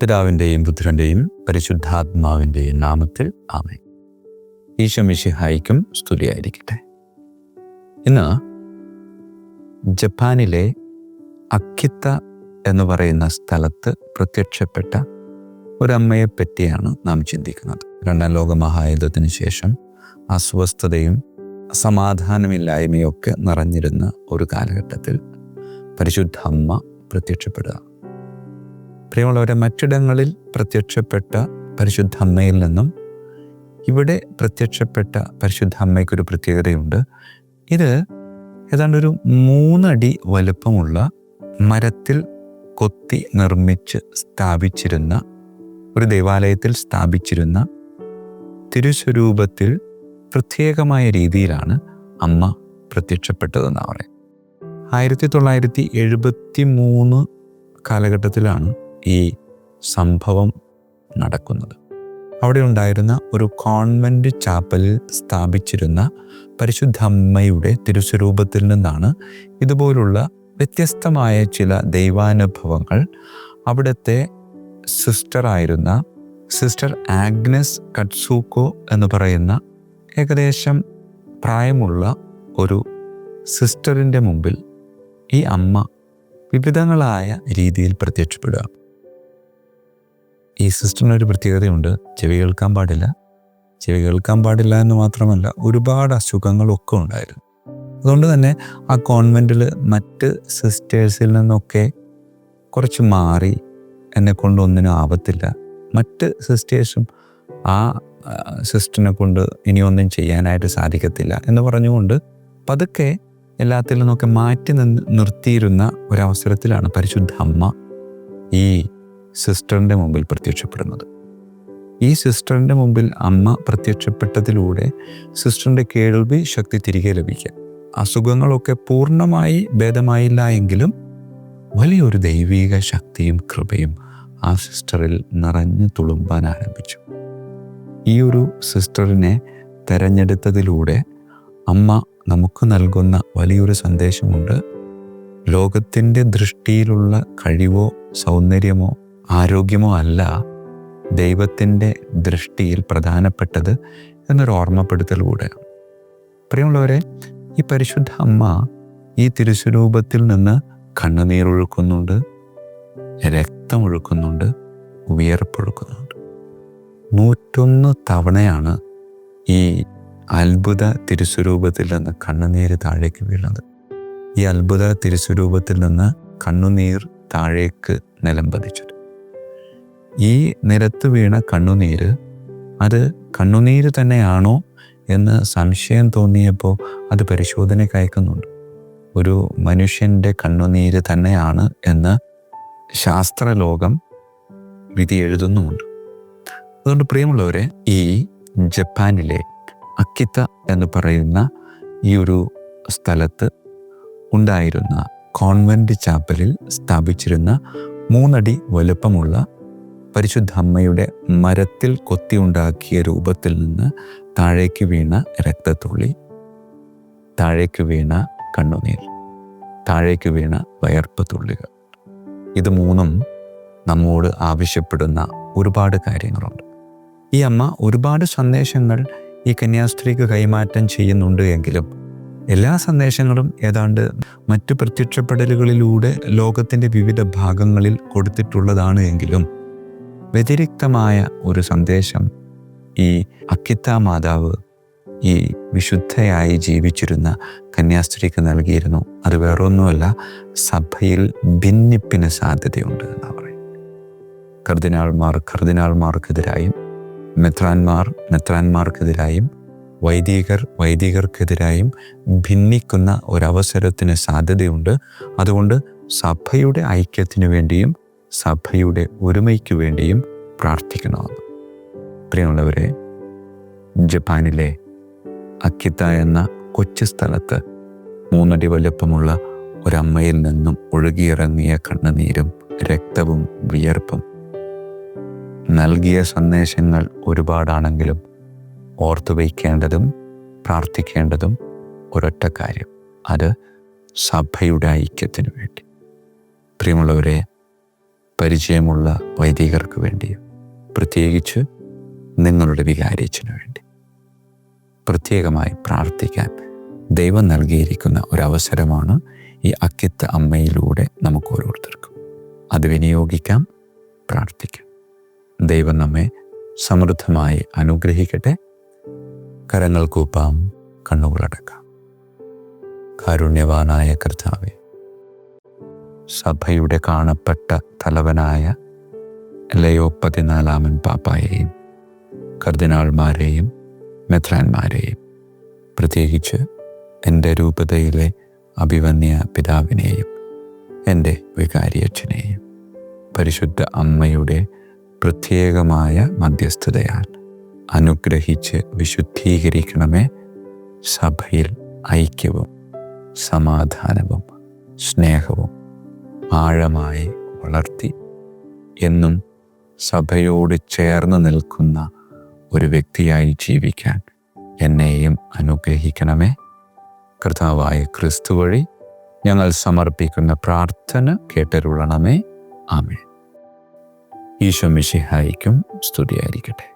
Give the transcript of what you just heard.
പിതാവിൻ്റെയും പുത്രൻ്റെയും പരിശുദ്ധാത്മാവിൻ്റെയും നാമത്തിൽ ആമേൻ. ഈശോ മിശിഹായ്ക്കും സ്തുതിയായിരിക്കട്ടെ. ഇന്ന് ജപ്പാനിലെ അക്കിത്ത എന്ന് പറയുന്ന സ്ഥലത്ത് പ്രത്യക്ഷപ്പെട്ട ഒരമ്മയെ പറ്റിയാണ് നാം ചിന്തിക്കുന്നത്. രണ്ടാം ലോക മഹായുദ്ധത്തിന് ശേഷം അസ്വസ്ഥതയും സമാധാനമില്ലായ്മയും ഒക്കെ നിറഞ്ഞിരുന്ന ഒരു കാലഘട്ടത്തിൽ പരിശുദ്ധ അമ്മ പ്രത്യക്ഷപ്പെടുക. പ്രിയമുള്ളവരെ, മറ്റിടങ്ങളിൽ പ്രത്യക്ഷപ്പെട്ട പരിശുദ്ധ അമ്മയിൽ നിന്നും ഇവിടെ പ്രത്യക്ഷപ്പെട്ട പരിശുദ്ധ അമ്മയ്ക്കൊരു പ്രത്യേകതയുണ്ട്. ഇത് ഏതാണ്ടൊരു 3 അടി വലുപ്പമുള്ള മരത്തിൽ കൊത്തി നിർമ്മിച്ച് സ്ഥാപിച്ചിരുന്ന ഒരു ദേവാലയത്തിൽ സ്ഥാപിച്ചിരുന്ന തിരുസ്വരൂപത്തിൽ പ്രത്യേകമായ രീതിയിലാണ് അമ്മ പ്രത്യക്ഷപ്പെട്ടതെന്നാണ് പറയുന്നത്. 1973 കാലഘട്ടത്തിലാണ് ഈ സംഭവം നടക്കുന്നത്. അവിടെ ഉണ്ടായിരുന്ന ഒരു കോൺവെന്റ് ചാപ്പലിൽ സ്ഥാപിച്ചിരുന്ന പരിശുദ്ധ അമ്മയുടെ തിരുസ്വരൂപത്തിൽ നിന്നാണ് ഇതുപോലുള്ള വ്യത്യസ്തമായ ചില ദൈവാനുഭവങ്ങൾ അവിടുത്തെ സിസ്റ്ററായിരുന്ന സിസ്റ്റർ ആഗ്നസ് കട്സൂക്കോ എന്ന് പറയുന്ന ഏകദേശം പ്രായമുള്ള ഒരു സിസ്റ്ററിൻ്റെ മുമ്പിൽ ഈ അമ്മ വിവിധങ്ങളായ രീതിയിൽ പ്രത്യക്ഷപ്പെടുക. ഈ സിസ്റ്ററിനൊരു പ്രത്യേകതയുണ്ട്. ചെവി കേൾക്കാൻ പാടില്ല എന്ന് മാത്രമല്ല, ഒരുപാട് അസുഖങ്ങളൊക്കെ ഉണ്ടായിരുന്നു. അതുകൊണ്ട് തന്നെ ആ കോൺവെൻറ്റിൽ മറ്റ് സിസ്റ്റേഴ്സിൽ നിന്നൊക്കെ കുറച്ച് മാറി, എന്നെ കൊണ്ട് ഒന്നിനും ആവത്തില്ല, മറ്റ് സിസ്റ്റേഴ്സും ആ സിസ്റ്ററിനെ കൊണ്ട് ഇനിയൊന്നും ചെയ്യാനായിട്ട് സാധിക്കത്തില്ല എന്ന് പറഞ്ഞുകൊണ്ട് പതുക്കെ എല്ലാത്തിൽ നിന്നൊക്കെ മാറ്റി നിർത്തിയിരുന്ന ഒരവസരത്തിലാണ് പരിശുദ്ധ അമ്മ ഈ സിസ്റ്ററിൻ്റെ മുമ്പിൽ പ്രത്യക്ഷപ്പെടുന്നത്. ഈ സിസ്റ്ററിൻ്റെ മുമ്പിൽ അമ്മ പ്രത്യക്ഷപ്പെട്ടതിലൂടെ സിസ്റ്ററിൻ്റെ കേൾവി ശക്തി തിരികെ ലഭിക്കുക. അസുഖങ്ങളൊക്കെ പൂർണ്ണമായി ഭേദമായില്ല എങ്കിലും വലിയൊരു ദൈവിക ശക്തിയും കൃപയും ആ സിസ്റ്ററിൽ നിറഞ്ഞു തുളുമ്പാൻ ആരംഭിച്ചു. ഈ ഒരു സിസ്റ്ററിനെ തെരഞ്ഞെടുത്തതിലൂടെ അമ്മ നമുക്ക് നൽകുന്ന വലിയൊരു സന്ദേശമുണ്ട്. ലോകത്തിൻ്റെ ദൃഷ്ടിയിലുള്ള കഴിവോ സൗന്ദര്യമോ ആരോഗ്യമോ അല്ല ദൈവത്തിൻ്റെ ദൃഷ്ടിയിൽ പ്രധാനപ്പെട്ടത് എന്നൊരു ഓർമ്മപ്പെടുത്തലൂടെ. പ്രിയമുള്ളവരെ, ഈ പരിശുദ്ധ അമ്മ ഈ തിരുസ്വരൂപത്തിൽ നിന്ന് കണ്ണുനീരൊഴുക്കുന്നുണ്ട്, രക്തമൊഴുക്കുന്നുണ്ട്, വിയർപ്പൊഴുക്കുന്നുണ്ട്. 101 തവണയാണ് ഈ അത്ഭുത തിരുസ്വരൂപത്തിൽ നിന്ന് കണ്ണുനീര് താഴേക്ക് വീഴുന്നത്. ഈ അത്ഭുത തിരുസ്വരൂപത്തിൽ നിന്ന് കണ്ണുനീർ താഴേക്ക് നിലം പതിച്ചത്. ഈ നിലത്ത് വീണ കണ്ണുനീര് അത് കണ്ണുനീര് തന്നെയാണോ എന്ന് സംശയം തോന്നിയപ്പോൾ അത് പരിശോധനയ്ക്ക് അയക്കുന്നുണ്ട്. ഒരു മനുഷ്യൻ്റെ കണ്ണുനീര് തന്നെയാണ് എന്ന് ശാസ്ത്രലോകം വിധി എഴുതുന്നുമുണ്ട്. അതുകൊണ്ട് പ്രിയമുള്ളവരെ, ഈ ജപ്പാനിലെ അക്കിത്ത എന്ന് പറയുന്ന ഈ ഒരു സ്ഥലത്ത് ഉണ്ടായിരുന്ന കോൺവെന്റ് ചാപ്പലിൽ സ്ഥാപിച്ചിരുന്ന 3 അടി വലുപ്പമുള്ള പരിശുദ്ധ അമ്മയുടെ മരത്തിൽ കൊത്തിയുണ്ടാക്കിയ രൂപത്തിൽ നിന്ന് താഴേക്ക് വീണ രക്തത്തുള്ളി, താഴേക്ക് വീണ കണ്ണുനീർ, താഴേക്ക് വീണ വയർപ്പ് തുള്ളികൾ, ഇത് 3ഉം നമ്മോട് ആവശ്യപ്പെടുന്ന ഒരുപാട് കാര്യങ്ങളുണ്ട്. ഈ അമ്മ ഒരുപാട് സന്ദേശങ്ങൾ ഈ കന്യാസ്ത്രീക്ക് കൈമാറ്റം ചെയ്യുന്നുണ്ട് എങ്കിലും എല്ലാ സന്ദേശങ്ങളും ഏതാണ്ട് മറ്റു പ്രത്യക്ഷപ്പെടലുകളിലൂടെ ലോകത്തിൻ്റെ വിവിധ ഭാഗങ്ങളിൽ കൊടുത്തിട്ടുള്ളതാണ് എങ്കിലും വ്യതിരിക്തമായ ഒരു സന്ദേശം ഈ അക്കിത്ത മാതാവ് ഈ വിശുദ്ധയായി ജീവിച്ചിരുന്ന കന്യാസ്ത്രീക്ക് നൽകിയിരുന്നു. അത് വേറൊന്നുമല്ല, സഭയിൽ ഭിന്നിപ്പിന് സാധ്യതയുണ്ട് എന്നാണ് പറയുന്നത്. കർദിനാൾമാർക്കെതിരായും മെത്രാന്മാർക്കെതിരായും വൈദികർക്കെതിരായും ഭിന്നിക്കുന്ന ഒരവസരത്തിന് സാധ്യതയുണ്ട്. അതുകൊണ്ട് സഭയുടെ ഐക്യത്തിനു വേണ്ടിയും സഭയുടെ ഒരുമയ്ക്ക് വേണ്ടിയും പ്രാർത്ഥിക്കണമെന്ന്. പ്രിയമുള്ളവരെ, ജപ്പാനിലെ അക്കിത്ത എന്ന കൊച്ചു സ്ഥലത്ത് 3 അടി വലുപ്പമുള്ള ഒരമ്മയിൽ നിന്നും ഒഴുകിയിറങ്ങിയ കണ്ണുനീരും രക്തവും വിയർപ്പും നൽകിയ സന്ദേശങ്ങൾ ഒരുപാടാണെങ്കിലും ഓർത്തു വയ്ക്കേണ്ടതും പ്രാർത്ഥിക്കേണ്ടതും ഒരൊറ്റ കാര്യം, അത് സഭയുടെ ഐക്യത്തിന് വേണ്ടി. പ്രിയമുള്ളവരെ, പരിചയമുള്ള വൈദികർക്ക് വേണ്ടിയും പ്രത്യേകിച്ച് നിങ്ങളുടെ വികാരിയച്ഛന് വേണ്ടി പ്രത്യേകമായി പ്രാർത്ഥിക്കാൻ ദൈവം നൽകിയിരിക്കുന്ന ഒരവസരമാണ് ഈ അക്കിത്ത അമ്മയിലൂടെ നമുക്ക് ഓരോരുത്തർക്കും. അത് വിനിയോഗിക്കാം, പ്രാർത്ഥിക്കാം. ദൈവം നമ്മെ സമൃദ്ധമായി അനുഗ്രഹിക്കട്ടെ. കരങ്ങൾ കൂപ്പാം, കണ്ണുകളടക്കാം. കാരുണ്യവാനായ കർത്താവേ, സഭയുടെ കാണപ്പെട്ട തലവനായ ലയോ 14 പാപ്പായെയും കർദിനാൾമാരെയും മെത്രാന്മാരെയും പ്രത്യേകിച്ച് എൻ്റെ രൂപതയിലെ അഭിവന്യ പിതാവിനെയും എൻ്റെ വികാരിയച്ഛനെയും പരിശുദ്ധ അമ്മയുടെ പ്രത്യേകമായ മധ്യസ്ഥതയാൽ അനുഗ്രഹിച്ച് വിശുദ്ധീകരിക്കണമേ. സഭയിൽ ഐക്യവും സമാധാനവും സ്നേഹവും ആഴമായി വളർത്തി എന്നും സഭയോട് ചേർന്ന് നിൽക്കുന്ന ഒരു വ്യക്തിയായി ജീവിക്കാൻ എന്നെയും അനുഗ്രഹിക്കണമേ. കർത്താവായ ക്രിസ്തു വഴി ഞങ്ങൾ സമർപ്പിക്കുന്ന പ്രാർത്ഥന കേട്ടരുളണമേ. ആമേൻ. ഈശോ മിശിഹായിക്കും സ്തുതിയായിരിക്കട്ടെ.